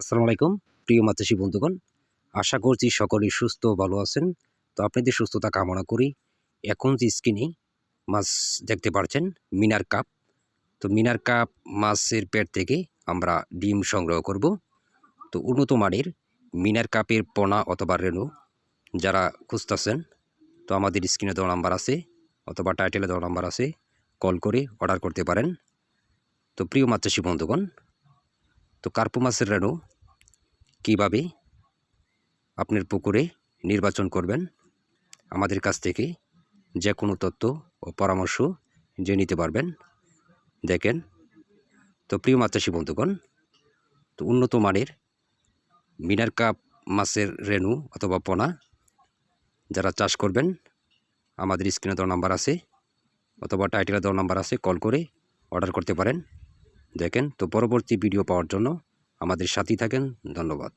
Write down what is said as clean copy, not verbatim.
আসসালামু আলাইকুম প্রিয় মাছচাষী বন্ধুগণ, আশা করছি সকলেই সুস্থ ও ভালো আছেন। তো আপনাদের সুস্থতা কামনা করি। এখন যে স্ক্রিনে মাছ দেখতে পাচ্ছেন মিনার কাপ, তো মিনার কাপ মাছের পেট থেকে আমরা ডিম সংগ্রহ করব। তো উন্নত মানের মিনার কাপের পোনা অথবা রেণু যারা খুঁজতেছেন, তো আমাদের স্ক্রিনে দেওয়া নাম্বার আছে অথবা টাইটেলে দেওয়া নাম্বার আছে, কল করে অর্ডার করতে পারেন। তো প্রিয় মাছচাষী বন্ধুগণ, তো কার্পু মাছের রেণু কীভাবে আপনার পুকুরে নির্বাচন করবেন, আমাদের কাছ থেকে যে কোনো তথ্য ও পরামর্শ জেনে নিতে পারবেন। দেখেন, তো প্রিয় মাছচাষী বন্ধুগণ, তো উন্নত মানের মিনার কাপ মাছের রেণু অথবা পোনা যারা চাষ করবেন, আমাদের স্ক্রিনে দেওয়া নাম্বার আছে অথবা টাইটেলে দেওয়া নাম্বার আছে, কল করে অর্ডার করতে পারেন। দেখেন, তো পরবর্তী ভিডিও পাওয়ার জন্য আমাদের সাথেই থাকেন। ধন্যবাদ।